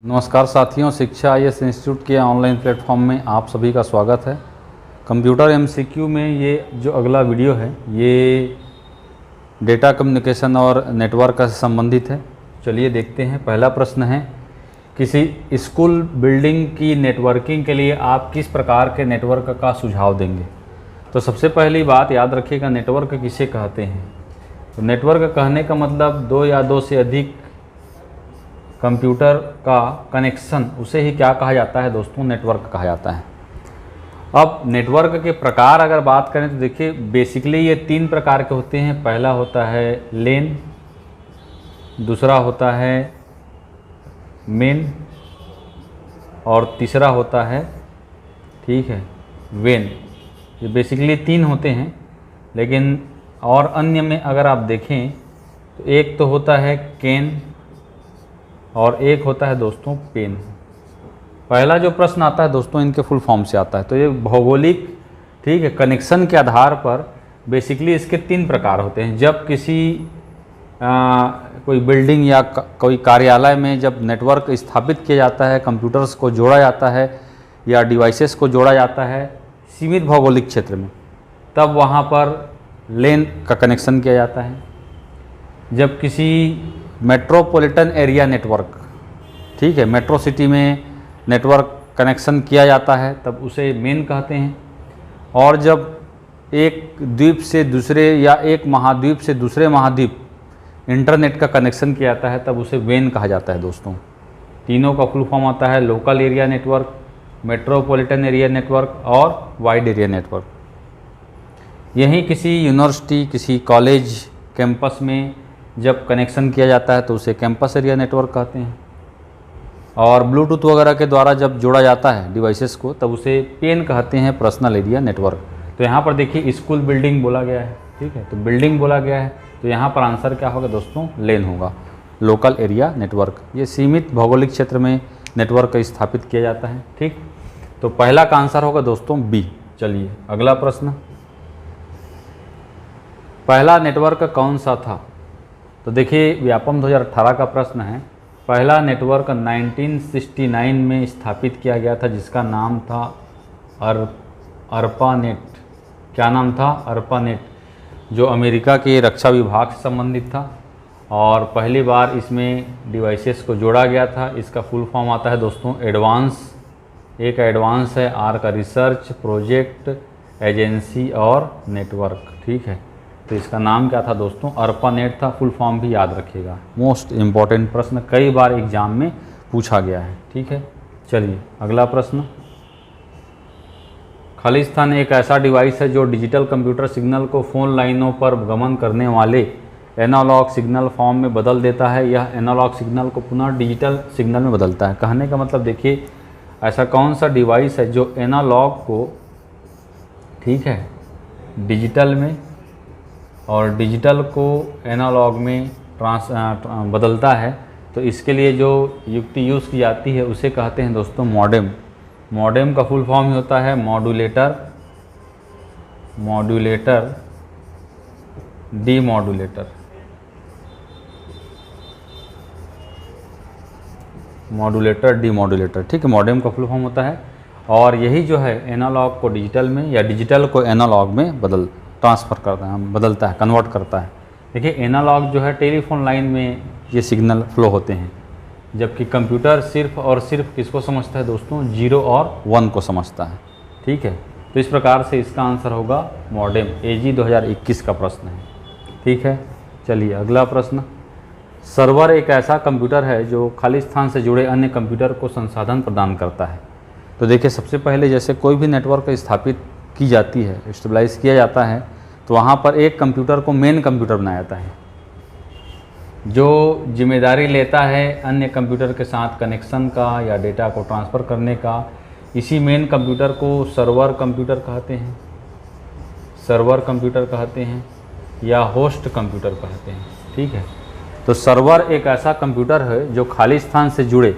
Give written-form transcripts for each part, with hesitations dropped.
नमस्कार साथियों, शिक्षा आईएएस इंस्टीट्यूट के ऑनलाइन प्लेटफॉर्म में आप सभी का स्वागत है। कंप्यूटर एमसीक्यू में ये जो अगला वीडियो है ये डेटा कम्युनिकेशन और नेटवर्क से संबंधित है। चलिए देखते हैं। पहला प्रश्न है, किसी स्कूल बिल्डिंग की नेटवर्किंग के लिए आप किस प्रकार के नेटवर्क का सुझाव देंगे। तो सबसे पहली बात याद रखिएगा, नेटवर्क किसे कहते हैं। तो नेटवर्क कहने का मतलब दो या दो से अधिक कंप्यूटर का कनेक्शन, उसे ही क्या कहा जाता है दोस्तों, नेटवर्क कहा जाता है। अब नेटवर्क के प्रकार अगर बात करें तो देखिए बेसिकली ये तीन प्रकार के होते हैं। पहला होता है लेन, दूसरा होता है मेन और तीसरा होता है, ठीक है, वेन। ये बेसिकली तीन होते हैं, लेकिन और अन्य में अगर आप देखें तो एक तो होता है कैन और एक होता है दोस्तों पेन। पहला जो प्रश्न आता है दोस्तों इनके फुल फॉर्म से आता है। तो ये भौगोलिक, ठीक है, कनेक्शन के आधार पर बेसिकली इसके तीन प्रकार होते हैं। जब किसी कोई बिल्डिंग या कोई कार्यालय में जब नेटवर्क स्थापित किया जाता है, कंप्यूटर्स को जोड़ा जाता है या डिवाइसेस को जोड़ा जाता है सीमित भौगोलिक क्षेत्र में, तब वहाँ पर लेन का कनेक्शन किया जाता है। जब किसी मेट्रोपॉलिटन एरिया नेटवर्क, ठीक है, मेट्रो सिटी में नेटवर्क कनेक्शन किया जाता है तब उसे मेन कहते हैं। और जब एक द्वीप से दूसरे या एक महाद्वीप से दूसरे महाद्वीप इंटरनेट का कनेक्शन किया जाता है तब उसे वेन कहा जाता है दोस्तों। तीनों का फुल फॉर्म आता है local area network, metropolitan area network और वाइड एरिया नेटवर्क। यहीं किसी यूनिवर्सिटी, किसी कॉलेज कैंपस में जब कनेक्शन किया जाता है तो उसे कैंपस एरिया नेटवर्क कहते हैं। और ब्लूटूथ वगैरह के द्वारा जब जोड़ा जाता है डिवाइसेस को तब उसे पेन कहते हैं, पर्सनल एरिया नेटवर्क। तो यहाँ पर देखिए स्कूल बिल्डिंग बोला गया है, ठीक है, तो बिल्डिंग बोला गया है, तो यहाँ पर आंसर क्या होगा दोस्तों, लेन होगा, लोकल एरिया नेटवर्क। ये सीमित भौगोलिक क्षेत्र में नेटवर्क स्थापित किया जाता है, ठीक। तो पहला का आंसर होगा दोस्तों बी। चलिए अगला प्रश्न, पहला नेटवर्क कौन सा था। तो देखिए व्यापम 2018 का प्रश्न है। पहला नेटवर्क 1969 में स्थापित किया गया था जिसका नाम था अर्पानेट। क्या नाम था, अर्पानेट, जो अमेरिका के रक्षा विभाग से संबंधित था और पहली बार इसमें डिवाइसेस को जोड़ा गया था। इसका फुल फॉर्म आता है दोस्तों एडवांस। एक एडवांस है, आर का रिसर्च, प्रोजेक्ट, एजेंसी और नेटवर्क, ठीक है। तो इसका नाम क्या था दोस्तों, अर्पानेट था। फुल फॉर्म भी याद रखिएगा, मोस्ट इम्पॉर्टेंट प्रश्न, कई बार एग्जाम में पूछा गया है, ठीक है। चलिए अगला प्रश्न, खालिस्तान एक ऐसा डिवाइस है जो डिजिटल कंप्यूटर सिग्नल को फ़ोन लाइनों पर गमन करने वाले एनालॉग सिग्नल फॉर्म में बदल देता है। यह एनालॉग सिग्नल को पुनः डिजिटल सिग्नल में बदलता है। कहने का मतलब देखिए ऐसा कौन सा डिवाइस है जो एनालॉग को, ठीक है, डिजिटल में और डिजिटल को एनालॉग में बदलता है। तो इसके लिए जो युक्ति यूज़ की जाती है उसे कहते हैं दोस्तों मॉडेम। मॉडेम का फुल फॉर्म ही होता है मॉड्यूलेटर, डीमॉड्यूलेटर, डीमॉड्यूलेटर, ठीक है। मॉडेम का फुल फॉर्म होता है और यही जो है एनालॉग को डिजिटल में या डिजिटल को एनालॉग में ट्रांसफ़र करता है, बदलता है, कन्वर्ट करता है। देखिए एनालॉग जो है टेलीफोन लाइन में ये सिग्नल फ्लो होते हैं, जबकि कंप्यूटर सिर्फ और सिर्फ किसको समझता है दोस्तों, 0 और 1 को समझता है, ठीक है। तो इस प्रकार से इसका आंसर होगा मॉडेम। AG 2021 का प्रश्न है, ठीक है। चलिए अगला प्रश्न, सर्वर एक ऐसा कंप्यूटर है जो खालिस्तान से जुड़े अन्य कंप्यूटर को संसाधन प्रदान करता है। तो देखिए सबसे पहले जैसे कोई भी नेटवर्क स्थापित की जाती है, स्टेबलाइज किया जाता है, तो वहाँ पर एक कंप्यूटर को मेन कंप्यूटर बनाया जाता है जो जिम्मेदारी लेता है अन्य कंप्यूटर के साथ कनेक्शन का या डेटा को ट्रांसफ़र करने का। इसी मेन कंप्यूटर को सर्वर कंप्यूटर कहते हैं, या होस्ट कंप्यूटर कहते हैं, ठीक है। तो सर्वर एक ऐसा कंप्यूटर है जो खालिस्तान से जुड़े,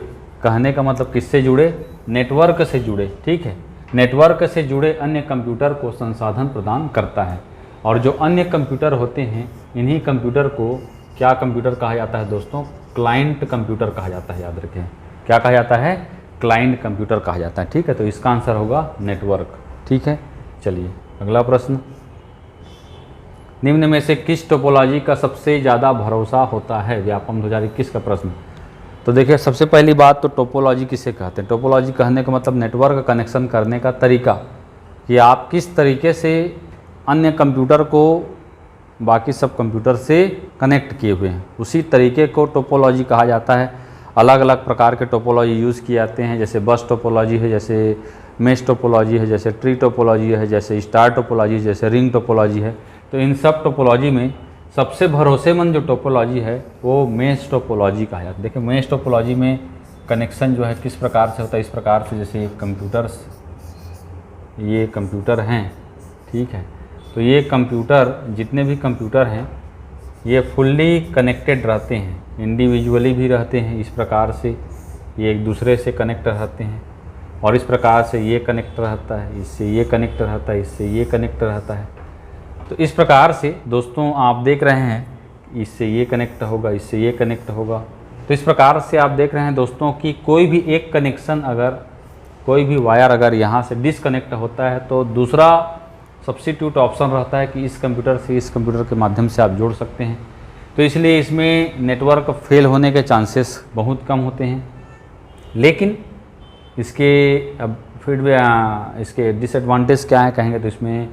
कहने का मतलब किससे जुड़े, नेटवर्क से जुड़े, ठीक है, नेटवर्क से जुड़े अन्य कंप्यूटर को संसाधन प्रदान करता है। और जो अन्य कंप्यूटर होते हैं इन्हीं कंप्यूटर को क्या कंप्यूटर कहा जाता है दोस्तों, क्लाइंट कंप्यूटर कहा जाता है। याद रखें क्या कहा जाता है, क्लाइंट कंप्यूटर कहा जाता है। ठीक है, तो इसका आंसर होगा नेटवर्क। ठीक है, चलिए अगला प्रश्न, निम्न में से किस टोपोलॉजी का सबसे ज़्यादा भरोसा होता है, व्यापम 2021 का प्रश्न। तो देखिए सबसे पहली बात तो टोपोलॉजी किसे कहते हैं। टोपोलॉजी कहने का मतलब नेटवर्क कनेक्शन करने का तरीका, कि आप किस तरीके से अन्य कंप्यूटर को बाकी सब कंप्यूटर से कनेक्ट किए हुए हैं, उसी तरीके को टोपोलॉजी कहा जाता है। अलग अलग प्रकार के टोपोलॉजी यूज़ किए जाते हैं, जैसे बस टोपोलॉजी है, जैसे मेश टोपोलॉजी है, जैसे ट्री टोपोलॉजी है, जैसे स्टार टोपोलॉजी, जैसे रिंग टोपोलॉजी है। तो इन सब टोपोलॉजी में सबसे भरोसेमंद जो टोपोलॉजी है वो मेश टोपोलॉजी कहा जाता है। देखिए मेश टोपोलॉजी में कनेक्शन जो है किस प्रकार से होता है, इस प्रकार से, जैसे ये कंप्यूटर हैं, ठीक है, तो ये कंप्यूटर, जितने भी कंप्यूटर हैं ये फुल्ली कनेक्टेड रहते हैं, इंडिविजुअली भी रहते हैं, इस प्रकार से ये एक दूसरे से कनेक्ट रहते हैं, और इस प्रकार से ये कनेक्ट रहता है, इससे ये कनेक्ट रहता है, इससे ये कनेक्ट रहता है। तो इस प्रकार से दोस्तों आप देख रहे हैं, इससे ये कनेक्ट होगा, इससे ये कनेक्ट होगा। तो इस प्रकार से आप देख रहे हैं दोस्तों कि कोई भी एक कनेक्शन, अगर कोई भी वायर अगर यहाँ से डिसकनेक्ट होता है तो दूसरा सब्स्टिट्यूट ऑप्शन रहता है कि इस कंप्यूटर से इस कंप्यूटर के माध्यम से आप जोड़ सकते हैं। तो इसलिए इसमें नेटवर्क फेल होने के चांसेस बहुत कम होते हैं। लेकिन इसके अब फिर भी इसके डिसएडवांटेज क्या है कहेंगे तो इसमें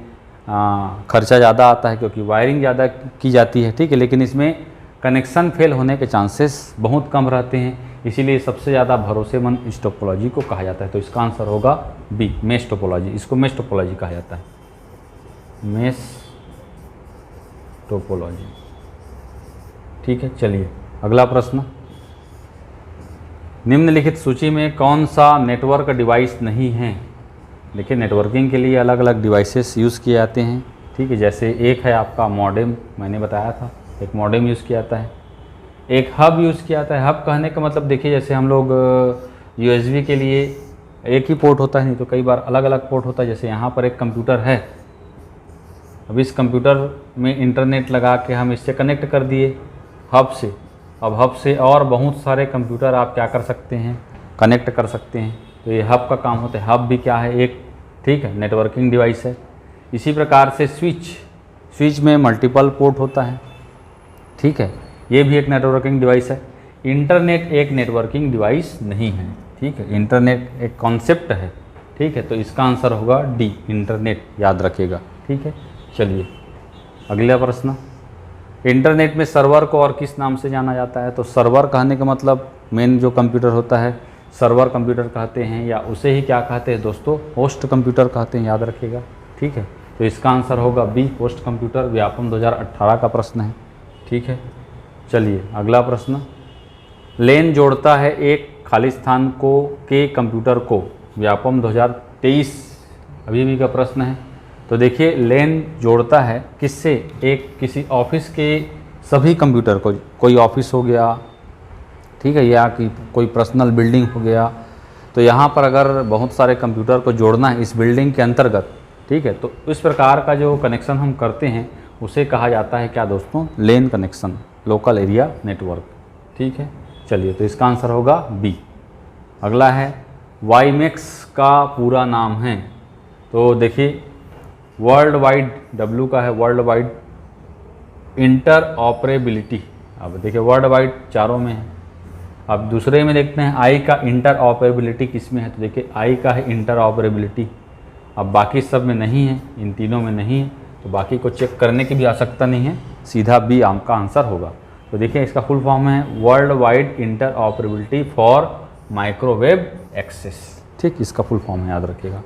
खर्चा ज़्यादा आता है, क्योंकि वायरिंग ज़्यादा की जाती है। ठीक है, लेकिन इसमें कनेक्शन फेल होने के चांसेस बहुत कम रहते हैं, इसीलिए सबसे ज़्यादा भरोसेमंद इस टोपोलॉजी को कहा जाता है। तो इसका आंसर होगा बी, मेश टोपोलॉजी। इसको मेश टोपोलॉजी कहा जाता है, मेश टोपोलॉजी। ठीक है, चलिए अगला प्रश्न, निम्नलिखित सूची में कौन सा नेटवर्क डिवाइस नहीं है। देखिए नेटवर्किंग के लिए अलग अलग डिवाइसेस यूज़ किए जाते हैं। ठीक है, जैसे एक है आपका मॉडेम, मैंने बताया था, एक मॉडेम यूज़ किया जाता है, एक हब यूज़ किया जाता है। हब कहने का मतलब देखिए जैसे हम लोग USB के लिए एक ही पोर्ट होता है, नहीं तो कई बार अलग अलग पोर्ट होता है। जैसे यहाँ पर एक कंप्यूटर है, अब इस कंप्यूटर में इंटरनेट लगा के हम इससे कनेक्ट कर दिए हब से। अब हब से और बहुत सारे कंप्यूटर आप क्या कर सकते हैं, कनेक्ट कर सकते हैं। तो ये हब का काम होता है। हब भी क्या है, एक, ठीक है, नेटवर्किंग डिवाइस है। इसी प्रकार से स्विच में मल्टीपल पोर्ट होता है। ठीक है, ये भी एक नेटवर्किंग डिवाइस है। इंटरनेट एक नेटवर्किंग डिवाइस नहीं है। ठीक है, इंटरनेट एक कॉन्सेप्ट है। ठीक है, तो इसका आंसर होगा डी, इंटरनेट, याद रखिएगा। ठीक है, चलिए अगला प्रश्न, इंटरनेट में सर्वर को और किस नाम से जाना जाता है। तो सर्वर कहने का मतलब मेन जो कंप्यूटर होता है सर्वर कंप्यूटर कहते हैं, या उसे ही क्या कहते हैं दोस्तों, होस्ट कंप्यूटर कहते हैं, याद रखिएगा। ठीक है, तो इसका आंसर होगा बी, होस्ट कंप्यूटर। व्यापम 2018 का प्रश्न है। ठीक है, चलिए अगला प्रश्न, लेन जोड़ता है एक खाली स्थान को के कंप्यूटर को। व्यापम 2023 अभी भी का प्रश्न है। तो देखिए लेन जोड़ता है किससे, एक किसी ऑफिस के सभी कंप्यूटर को, कोई ऑफिस हो गया, ठीक है, या कि कोई पर्सनल बिल्डिंग हो गया। तो यहाँ पर अगर बहुत सारे कंप्यूटर को जोड़ना है इस बिल्डिंग के अंतर्गत, ठीक है, तो इस प्रकार का जो कनेक्शन हम करते हैं उसे कहा जाता है क्या दोस्तों, लेन कनेक्शन, लोकल एरिया नेटवर्क। ठीक है, चलिए तो इसका आंसर होगा बी। अगला है वाईमैक्स का पूरा नाम है। तो देखिए वर्ल्ड वाइड, W का है वर्ल्ड वाइड इंटर ऑपरेबिलिटी। अब देखिए वर्ल्ड वाइड चारों में है। अब दूसरे में देखते हैं I का इंटर ऑपरेबिलिटी किस में है। तो देखिए I का है इंटर ऑपरेबिलिटी। अब बाकी सब में नहीं है, इन तीनों में नहीं है, तो बाकी को चेक करने की भी आवश्यकता नहीं है, सीधा बी आम का आंसर होगा। तो देखिए इसका फुल फॉर्म है world wide interoperability for microwave access. ठीक, इसका फुल फॉर्म है, याद रखिएगा।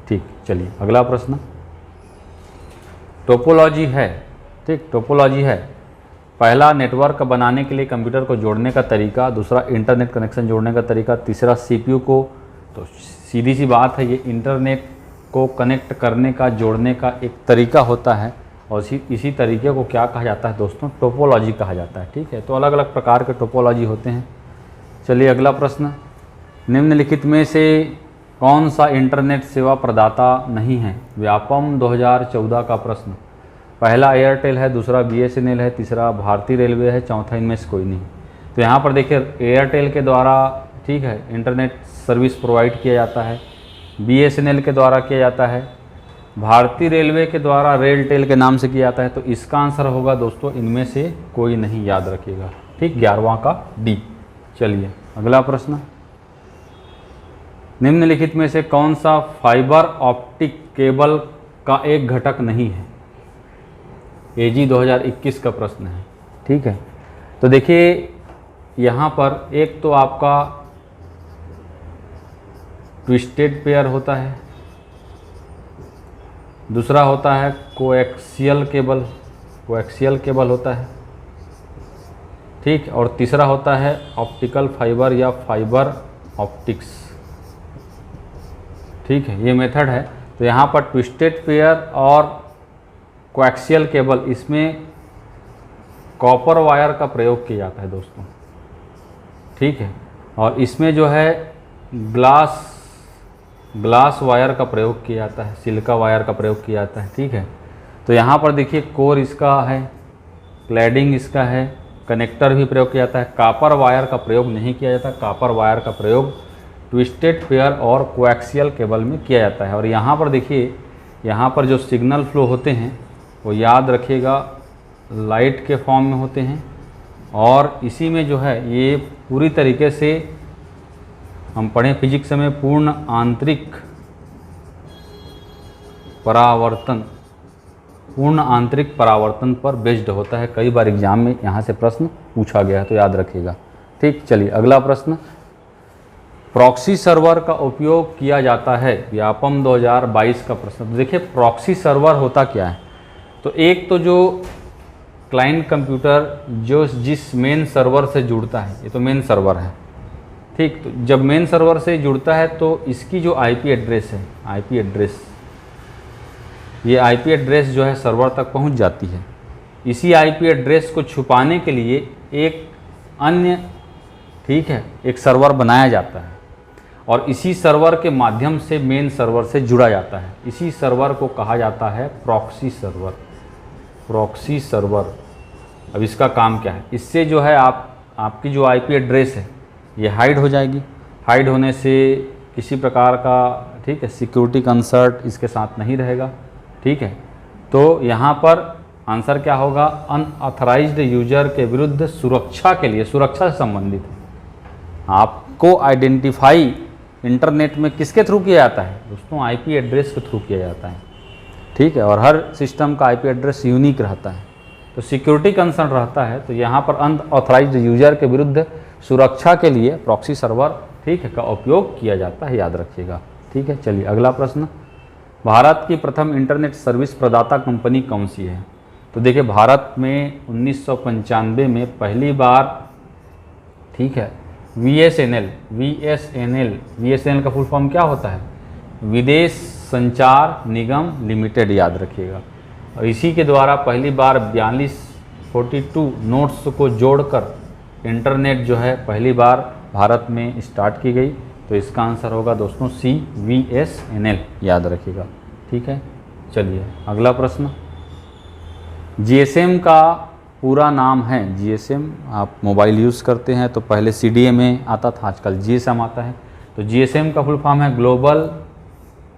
ठीक, चलिए अगला प्रश्न, टोपोलॉजी है। ठीक, टोपोलॉजी है, पहला नेटवर्क बनाने के लिए कंप्यूटर को जोड़ने का तरीका, दूसरा इंटरनेट कनेक्शन जोड़ने का तरीका, तीसरा CPU को। तो सीधी सी बात है, ये इंटरनेट को कनेक्ट करने का, जोड़ने का एक तरीका होता है, और इसी तरीके को क्या कहा जाता है दोस्तों, टोपोलॉजी कहा जाता है। ठीक है, तो अलग अलग प्रकार के टोपोलॉजी होते हैं। चलिए अगला प्रश्न, निम्नलिखित में से कौन सा इंटरनेट सेवा प्रदाता नहीं है। व्यापम 2014 का प्रश्न। पहला एयरटेल है, दूसरा BSNL है, तीसरा भारतीय रेलवे है, चौथा इनमें से कोई नहीं। तो यहाँ पर देखिए एयरटेल के द्वारा, ठीक है, इंटरनेट सर्विस प्रोवाइड किया जाता है, BSNL के द्वारा किया जाता है, भारतीय रेलवे के द्वारा रेलटेल के नाम से किया जाता है। तो इसका आंसर होगा दोस्तों इनमें से कोई नहीं, याद रखिएगा। ठीक, 11वां का D। चलिए अगला प्रश्न, निम्नलिखित में से कौन सा फाइबर ऑप्टिक केबल का एक घटक नहीं है? AG 2021 का प्रश्न है। ठीक है, तो देखिए यहाँ पर एक तो आपका ट्विस्टेड पेयर होता है, दूसरा होता है कोएक्सियल केबल होता है। ठीक, और तीसरा होता है ऑप्टिकल फाइबर या फाइबर ऑप्टिक्स। ठीक है, ये मेथड है। तो यहाँ पर ट्विस्टेड पेयर और कोएक्सियल केबल, इसमें कॉपर वायर का प्रयोग किया जाता है दोस्तों। ठीक है, और इसमें जो है ग्लास वायर का प्रयोग किया जाता है, सिलिका वायर का प्रयोग किया जाता है। ठीक है, तो यहाँ पर देखिए कोर इसका है, क्लैडिंग इसका है, कनेक्टर भी प्रयोग किया जाता है, कॉपर वायर का प्रयोग नहीं किया जाता। कॉपर वायर का प्रयोग ट्विस्टेड पेयर और कोएक्सियल केबल में किया जाता है। और यहाँ पर देखिए, यहाँ पर जो सिग्नल फ्लो होते हैं वो याद रखिएगा लाइट के फॉर्म में होते हैं, और इसी में जो है ये पूरी तरीके से हम पढ़ें फिजिक्स में पूर्ण आंतरिक परावर्तन पर बेस्ड होता है। कई बार एग्जाम में यहाँ से प्रश्न पूछा गया है, तो याद रखिएगा। ठीक, चलिए अगला प्रश्न, प्रॉक्सी सर्वर का उपयोग किया जाता है, व्यापम 2022 का प्रश्न। तो देखिए प्रॉक्सी सर्वर होता क्या है? तो एक तो जो क्लाइंट कंप्यूटर जो जिस मेन सर्वर से जुड़ता है, ये तो मेन सर्वर है। ठीक, तो जब मेन सर्वर से जुड़ता है तो इसकी जो IP एड्रेस है, ये IP एड्रेस जो है सर्वर तक पहुंच जाती है। इसी IP एड्रेस को छुपाने के लिए एक अन्य, ठीक है, एक सर्वर बनाया जाता है, और इसी सर्वर के माध्यम से मेन सर्वर से जुड़ा जाता है। इसी सर्वर को कहा जाता है प्रॉक्सी सर्वर। अब इसका काम क्या है? इससे जो है आपकी जो IP एड्रेस है ये हाइड हो जाएगी। हाइड होने से किसी प्रकार का, ठीक है, सिक्योरिटी कंसर्ट इसके साथ नहीं रहेगा। ठीक है, तो यहाँ पर आंसर क्या होगा? अनऑथराइज्ड यूजर के विरुद्ध सुरक्षा के लिए, सुरक्षा से संबंधित है। आपको आइडेंटिफाई इंटरनेट में किसके थ्रू किया जाता है दोस्तों? IP एड्रेस के थ्रू किया जाता है। ठीक है, और हर सिस्टम का IP एड्रेस यूनिक रहता है, तो सिक्योरिटी कंसर्न रहता है। तो यहाँ पर अनऑथराइज्ड यूजर के विरुद्ध सुरक्षा के लिए प्रॉक्सी सर्वर, ठीक है, का उपयोग किया जाता है, याद रखिएगा। ठीक है, चलिए अगला प्रश्न, भारत की प्रथम इंटरनेट सर्विस प्रदाता कंपनी कौन सी है? तो देखिए भारत में 1995 में पहली बार, ठीक है, VSNL का फुल फॉर्म क्या होता है? विदेश संचार निगम लिमिटेड, याद रखिएगा। और इसी के द्वारा पहली बार 42 नोट्स को जोड़कर इंटरनेट जो है पहली बार भारत में स्टार्ट की गई। तो इसका आंसर होगा दोस्तों C, VSNL, याद रखिएगा। ठीक है, चलिए अगला प्रश्न, GSM का पूरा नाम है? GSM, आप मोबाइल यूज़ करते हैं तो पहले CDMA आता था, आजकल GSM आता है। तो GSM का फुल फॉर्म है ग्लोबल,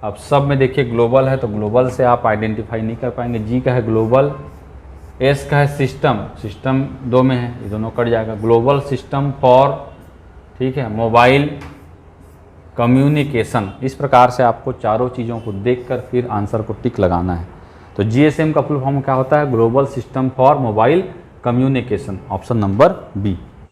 अब सब में देखिए ग्लोबल है तो ग्लोबल से आप आइडेंटिफाई नहीं कर पाएंगे। G का है ग्लोबल, S का है सिस्टम 2 में है, ये दोनों कट जाएगा। ग्लोबल सिस्टम फॉर, ठीक है, मोबाइल कम्युनिकेशन। इस प्रकार से आपको चारों चीज़ों को देखकर फिर आंसर को टिक लगाना है। तो GSM का फुल फॉर्म क्या होता है? Global system for mobile communication, option number B।